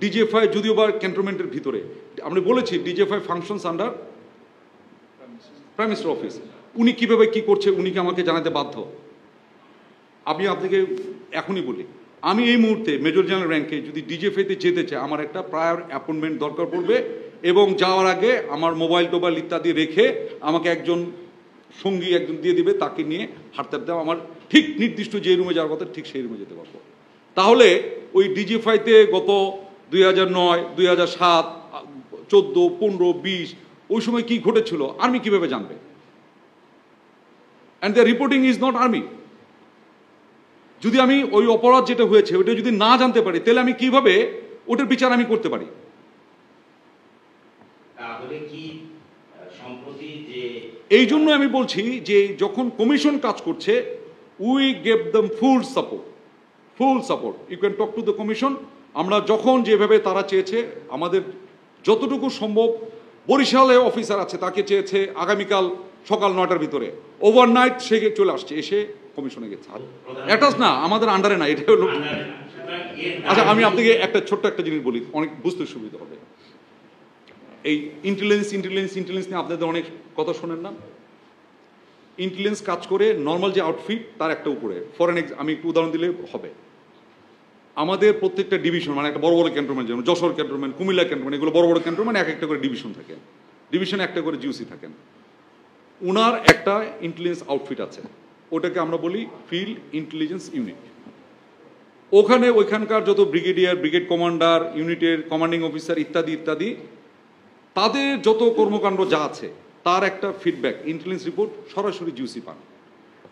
DGFI যদিও বা ক্যান্টনমেন্টের ভিতরে, আমরা বলেছি DGFI functions under prime minister office. উনি কিভাবে কি করছে উনি কি আমাকে জানাতে বাধ্য? আমি আপনাকে এখনই বলি, আমি এই মুহূর্তে মেজর জেনারেল র্যাঙ্কে যদি ডিজিএফআইতে যেতে চাই আমার একটা প্রায়র অ্যাপয়েন্টমেন্ট দরকার পড়বে, এবং যাওয়ার আগে আমার মোবাইল টোবাইল ইত্যাদি রেখে আমাকে একজন সঙ্গী একজন দিয়ে দিবে, তাকে নিয়ে হাঁটতে হাঁটতে আমার ঠিক নির্দিষ্ট যে রুমে যাওয়ার কথা ঠিক সেই রুমে যেতে পারবো। তাহলে ওই ডিজিএফআইতে গত 2009, 2007, 14, 15, 20 ওই সময় কি ঘটেছিল আর্মি কিভাবে জানবে? And the reporting is not army. যদি আমি ওই অপরাধ যেটা হয়েছে ওইটা যদি না জানতে পারি তাহলে আমি কিভাবে ওটার বিচার আমি করতে পারি? এই জন্য আমি বলছি যে যখন কমিশন কাজ করছে we gave them full support. You can talk to the commission. আমরা যখন যেভাবে তারা চেয়েছে আমাদের যতটুকু সম্ভব, বরিশালে অফিসার আছে তাকে চেয়েছে আগামীকাল সকাল 9টার ভিতরে, ওভারনাইট সে চলে আসছে, এসে কমিশনে গেছে। অ্যাটাচ না, আমাদের আন্ডারে না, এটা হলো। আচ্ছা আমি আপনাকে একটা ছোট্ট একটা জিনিস বলি, অনেক বুঝতে সুবিধা হবে। এই ইন্টেলিজেন্স নিয়ে আপনাদের অনেক কথা শোনেন না? ইন্টেলিজেন্স কাজ করে নর্মাল যে আউটফিট তার একটা উপরে। ফরেন আমি একটু উদাহরণ দিলে হবে। আমাদের প্রত্যেকটা ডিভিশন মানে একটা বড় বড় ক্যান্টনমেন্ট, যেমন যশোর ক্যান্টনমেন্ট, কুমিল্লা ক্যান্টনমেন্ট, এগুলো বড় বড় ক্যান্টনমেন্ট, এক একটা করে ডিভিশন থাকে, ডিভিশনে একটা করে জিওসি থাকেন। ওনার একটা ইন্টেলিজেন্স আউটফিট আছে, ওটাকে আমরা বলি ফিল্ড ইন্টেলিজেন্স ইউনিট। ওখানে ওইখানকার যত ব্রিগেডিয়ার, ব্রিগেড কমান্ডার, ইউনিটের কমান্ডিং অফিসার ইত্যাদি ইত্যাদি তাদের যত কর্মকাণ্ড যা আছে তার একটা ফিডব্যাক ইন্টেলিজেন্স রিপোর্ট সরাসরি জিওসি পান।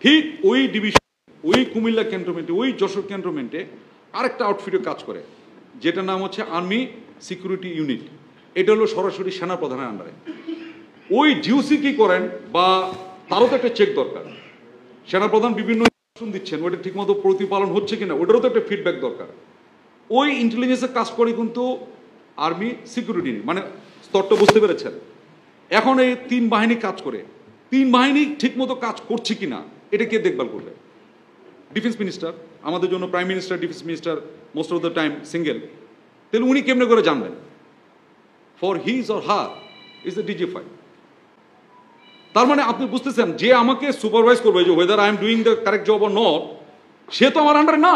ঠিক ওই ডিভিশন, ওই কুমিল্লা ক্যান্টনমেন্টে, ওই যশোর ক্যান্টনমেন্টে আরেকটা আউটফিটে কাজ করে যেটার নাম হচ্ছে আর্মি সিকিউরিটি ইউনিট। এটা হলো সরাসরি সেনা প্রধানের আন্ডারে। ওই জিওসি কি করেন বা তারও তো একটা চেক দরকার। সেনাপ্রধান বিভিন্ন ইনস্ট্রাকশন দিচ্ছেন, ওটা ঠিকমতো প্রতিপালন হচ্ছে কিনা ওটারও তো একটা ফিডব্যাক দরকার। ওই ইন্টেলিজেন্সের কাজ করে কিন্তু আর্মি সিকিউরিটি, মানে স্তরটা বুঝতে পেরেছেন? এখন এই 3 বাহিনী কাজ করে, 3 বাহিনী ঠিকমতো কাজ করছে কিনা এটা কে দেখভাল করবে? Defence minister. আমাদের জন্য prime minister, defence minister most of the time single. তাহলে উনি কেমনে করে জানবেন? For his or her is the DGFI. তার মানে আপনি বুঝতেছেন যে আমাকে সুপারভাইজ করবে যে whether I am doing the correct job or not, সে তো আমার আন্ডারে না।